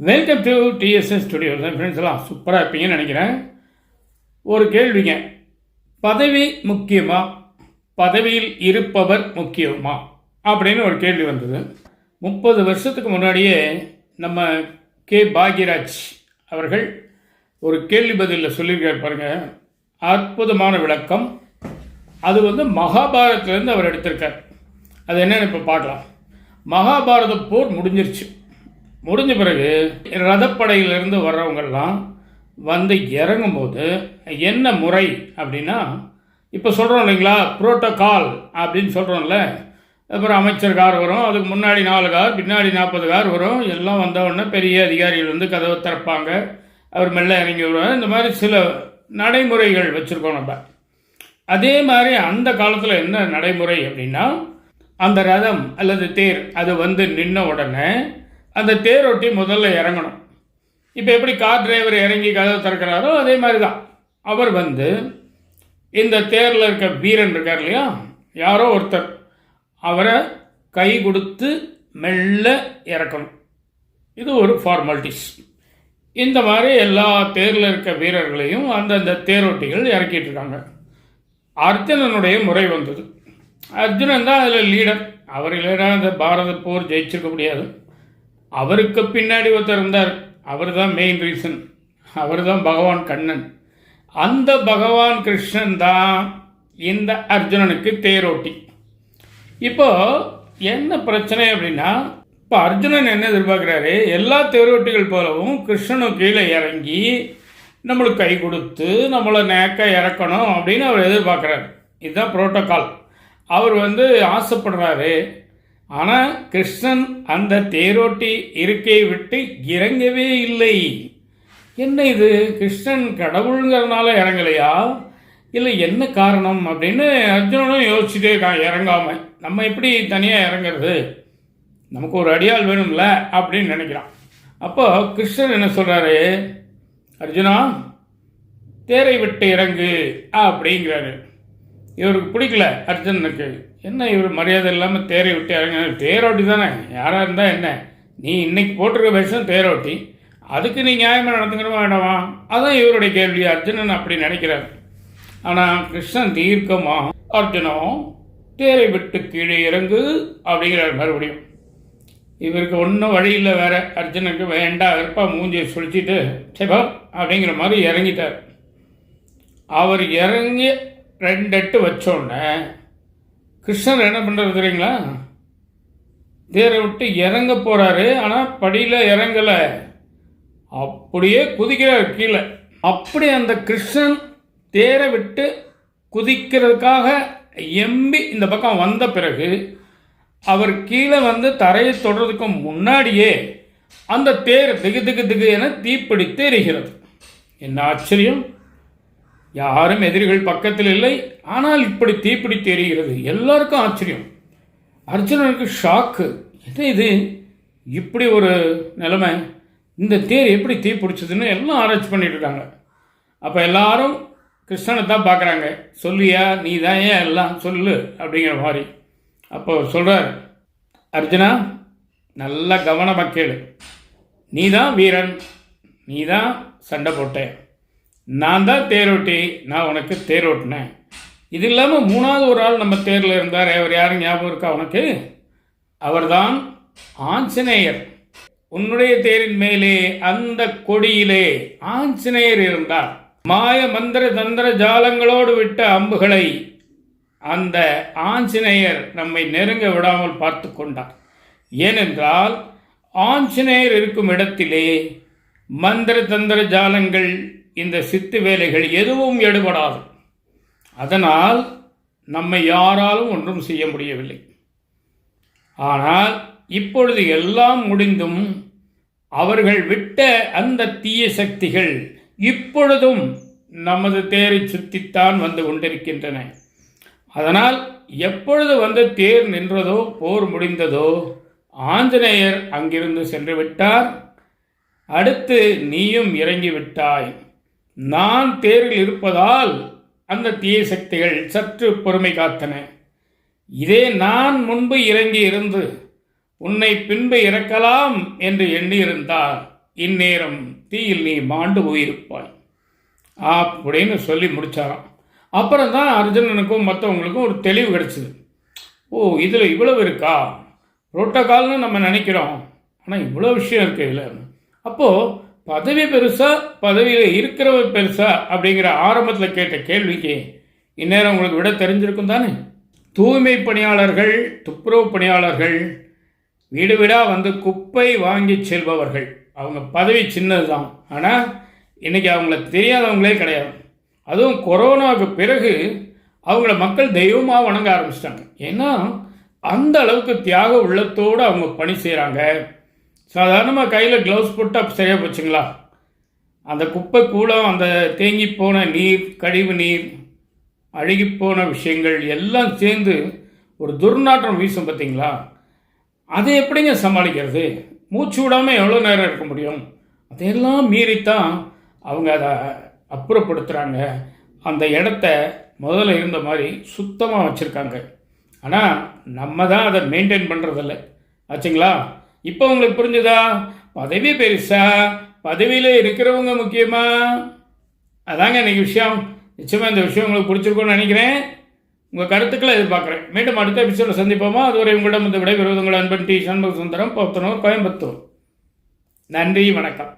Welcome to TDS studios. Friends எல்லாம் சூப்பராக இருப்பீங்கன்னு நினைக்கிறேன். ஒரு கேள்விங்க, பதவி முக்கியமா, பதவியில் இருப்பவர் முக்கியமா அப்படின்னு ஒரு கேள்வி வந்தது. 30 வருஷத்துக்கு முன்னாடியே நம்ம பாக்யராஜ் அவர்கள் ஒரு கேள்வி பதிலில் சொல்லியிருக்கார் பாருங்க, அற்புதமான விளக்கம். அது மகாபாரதத்திலேருந்து அவர் எடுத்திருக்கார். அது என்னன்னு இப்போ பார்க்கலாம். மகாபாரத போர் முடிஞ்சிருச்சு. முடிஞ்ச பிறகு ரதப்படையிலிருந்து வர்றவங்கெல்லாம் இறங்கும்போது என்ன முறை அப்படின்னா, இப்போ சொல்கிறோம் இல்லைங்களா, புரோட்டோகால் அப்படின்னு சொல்கிறோம்ல. அப்புறம் அமைச்சர் கார் வரும், அதுக்கு முன்னாடி 4 கார், பின்னாடி 40 கார் வரும். எல்லாம் வந்தவுடனே பெரிய அதிகாரிகள் கதவை திறப்பாங்க, அவர் மெல்ல இறங்கி வருவார். இந்த மாதிரி சில நடைமுறைகள் வச்சுருக்கோம் நம்ம. அதே மாதிரி அந்த காலத்தில் என்ன நடைமுறை அப்படின்னா, அந்த ரதம் அல்லது தேர் அது நின்ன உடனே அந்த தேரொட்டி முதல்ல இறங்கணும். இப்போ எப்படி கார் டிரைவர் இறங்கி கதவை திறக்கிறாரோ அதே மாதிரி தான் அவர் இந்த தேரில் இருக்க வீரன் இருக்கார் இல்லையா, யாரோ ஒருத்தர் அவரை கை கொடுத்து மெல்ல இறக்கணும். இது ஒரு ஃபார்மாலிட்டிஸ். இந்த மாதிரி எல்லா தேரில் இருக்க வீரர்களையும் அந்தந்த தேரொட்டிகள் இறக்கிட்டு இருக்காங்க. அர்ஜுனனுடைய முறை வந்தது. அர்ஜுனன் தான் அதில் லீடர். அவர் இல்லைனா அந்த பாரத போர் ஜெயிச்சிருக்க முடியாது. அவருக்கு பின்னாடி ஒருத்தர் இருந்தார், அவர் தான் மெயின் ரீசன். அவர் தான் பகவான் கண்ணன். அந்த பகவான் கிருஷ்ணன் தான் இந்த அர்ஜுனனுக்கு தேரோட்டி. இப்போ என்ன பிரச்சனை அப்படின்னா, இப்போ அர்ஜுனன் என்ன எதிர்பார்க்குறாரு, எல்லா தேரோட்டிகள் போலவும் கிருஷ்ணனும் கீழே இறங்கி நம்மளுக்கு கை கொடுத்து நம்மளை நேக்க இறக்கணும் அப்படின்னு அவர் எதிர்பார்க்குறாரு. இதுதான் புரோட்டோகால். அவர் ஆசைப்படுறாரு. ஆனால் கிருஷ்ணன் அந்த தேரோட்டி இருக்கையை விட்டு இறங்கவே இல்லை. என்ன இது, கிருஷ்ணன் கடவுளுங்கிறதுனால இறங்கலையா, இல்லை என்ன காரணம் அப்படின்னு அர்ஜுனனும் யோசிச்சுட்டே இருக்கான். இறங்காமல் நம்ம எப்படி தனியாக இறங்குறது, நமக்கு ஒரு அடியாள் வேணும்ல அப்படின்னு நினைக்கிறான். அப்போ கிருஷ்ணன் என்ன சொல்கிறாரு, அர்ஜுனா தேரை விட்டு இறங்கு அப்படிங்கிறாரு. இவருக்கு பிடிக்கல அர்ஜுனனுக்கு. என்ன இவர் மரியாதை இல்லாமல் தேரை விட்டு இறங்க, தேரோட்டி தானே, யாராக இருந்தால் என்ன, நீ இன்னைக்கு போட்டிருக்க வேஷம் தேரோட்டி, அதுக்கு நீ நியாயமாக நடந்துக்கணுமா வேண்டாமா, அதான் இவருடைய கேள்வி. அர்ஜுனன் அப்படி நினைக்கிறார். ஆனால் கிருஷ்ணன் தீர்க்கமா, அர்ஜுனம் தேரை விட்டு கீழே இறங்கு அப்படிங்கிறார் மறுபடியும். இவருக்கு ஒன்றும் வழி இல்லை வேற. அர்ஜுனுக்கு வேண்டாம் வெறுப்பா மூஞ்சியை சுழிச்சிட்டு செபம் அப்படிங்கிற மாதிரி இறங்கிட்டார். அவர் இறங்கி 2 எட்டு வச்சோடனே கிருஷ்ணர் என்ன பண்ணுறது தெரியுங்களா, தேரை விட்டு இறங்க போகிறாரு. ஆனால் படியில் இறங்கலை, அப்படியே குதிக்கிறார் கீழே. அப்படி அந்த கிருஷ்ணன் தேரை விட்டு குதிக்கிறதுக்காக எம்பி இந்த பக்கம் வந்த பிறகு அவர் கீழே தரையை தொடுறதுக்கு முன்னாடியே அந்த தேர் திகு திகு திகு என தீப்பிடித்து எரிகிறது. என்ன ஆச்சரியம், யாரும் எதிரிகள் பக்கத்தில் இல்லை, ஆனால் இப்படி தீப்பிடித்து எரிகிறது. எல்லாருக்கும் ஆச்சரியம். அர்ஜுனனுக்கு ஷாக்கு. என்ன இது, இப்படி ஒரு நிலைமை, இந்த தேர் எப்படி தீப்பிடிச்சதுன்னு எல்லாம் ஆராய்ச்சி பண்ணிட்டு இருக்காங்க. அப்போ எல்லாரும் கிருஷ்ணனை தான் பார்க்குறாங்க. சொல்லியா, நீ தான் ஏன் எல்லாம் சொல்லு அப்படிங்கிற மாதிரி. அப்போ சொல்கிறார், அர்ஜுனா நல்லா கவனமாக கேளு, நீ தான் வீரன், நீ தான் சண்டை போட்ட, நான் தான் தேரோட்டி, நான் உனக்கு தேரோட்டினேன். இது இல்லாமல் 3வது ஒரு ஆள் நம்ம தேரில் இருந்தார். அவர் யாரும் ஞாபகம் இருக்கா உனக்கு? அவர்தான் ஆஞ்சநேயர். உன்னுடைய தேரின் மேலே அந்த கொடியிலே ஆஞ்சநேயர் இருந்தார். மாய மந்திர தந்திர ஜாலங்களோடு விட்ட அம்புகளை அந்த ஆஞ்சநேயர் நம்மை நெருங்க விடாமல் பார்த்து கொண்டார். ஏனென்றால் ஆஞ்சநேயர் இருக்கும் இடத்திலே மந்திர தந்திர ஜாலங்கள், இந்த சித்து வேலைகள் எதுவும் எடுபடாது. அதனால் நம்மை யாராலும் ஒன்றும் செய்ய முடியவில்லை. ஆனால் இப்பொழுது எல்லாம் முடிந்தும் அவர்கள் விட்ட அந்த தீய சக்திகள் இப்பொழுதும் நமது தேரை சுற்றித்தான் வந்து கொண்டிருக்கின்றன. அதனால் எப்பொழுது தேர் நின்றதோ, போர் முடிந்ததோ, ஆஞ்சநேயர் அங்கிருந்து சென்று விட்டார். அடுத்து நீயும் இறங்கிவிட்டாய். நான் தேரில் இருப்பதால் அந்த தீய சக்திகள் சற்று பொறுமை காத்தன. இதே நான் முன்பு இறங்கி இருந்து உன்னை பின்பு இறக்கலாம் என்று எண்ணியிருந்தால் இந்நேரம் தீயில் நீ மாண்டு போயிருப்பாய் அப்படின்னு சொல்லி முடித்தாராம். அப்புறம் தான் அர்ஜுனனுக்கும் மற்றவங்களுக்கும் ஒரு தெளிவு கிடச்சிது. ஓ, இதில் இவ்வளவு இருக்கா, புரோட்டோகால்னு நம்ம நினைக்கிறோம், ஆனால் இவ்வளோ விஷயம் இருக்குது இதில். அப்போது பதவி பெருசா பதவியில் இருக்கிறவர் பெருசா அப்படிங்கிற ஆரம்பத்தில் கேட்ட கேள்விக்கு இந்நேரம் உங்களுக்கு விட தெரிஞ்சிருக்கும் தானே. தூய்மை பணியாளர்கள், துப்புரவு பணியாளர்கள், வீடு வீடாக வந்து குப்பை வாங்கி செல்பவர்கள், அவங்க பதவி சின்னது தான், ஆனால் இன்றைக்கி அவங்கள தெரியாதவங்களே கிடையாது. அதுவும் கொரோனாவுக்கு பிறகு அவங்கள மக்கள் தெய்வமாக வணங்க ஆரம்பிச்சிட்டாங்க. ஏன்னா அந்த அளவுக்கு தியாக உள்ளத்தோடு அவங்க பணி செய்கிறாங்க. சாதாரணமாக கையில் க்ளவுஸ் போட்டு அப்போ சரியாக போச்சுங்களா, அந்த குப்பை கூடம், அந்த தேங்கி போன நீர், கழிவு நீர், அழுகிப்போன விஷயங்கள் எல்லாம் சேர்ந்து ஒரு துர்நாற்றம் வீசும் பார்த்தீங்களா. அதை எப்படிங்க சமாளிக்கிறது? மூச்சு விடாமல் எவ்வளோ நேரம் இருக்க முடியும்? அதையெல்லாம் மீறித்தான் அவங்க அதை அப்புறப்படுத்துகிறாங்க. அந்த இடத்த முதல்ல இருந்த மாதிரி சுத்தமாக வச்சுருக்காங்க. ஆனால் நம்ம தான் அதை மெயின்டைன் பண்ணுறதில்ல ஆச்சுங்களா. இப்போ உங்களுக்கு புரிஞ்சுதா? பதவி பெருசா பதவியில் இருக்கிறவங்க முக்கியமா? அதாங்க இன்றைக்கி விஷயம். நிச்சயமாக இந்த விஷயம் உங்களுக்கு பிடிச்சிருக்கும்னு நினைக்கிறேன். உங்கள் கருத்துக்களை எதிர்பார்க்குறேன். மீண்டும் அடுத்த எபிசோட சந்திப்போமா? அதுவரை உங்களிடம் இந்த விடைபெறுவது உங்கள் அன்பன் டி. சண்முக சுந்தரம், போத்தனூர், கோயம்புத்தூர். நன்றி, வணக்கம்.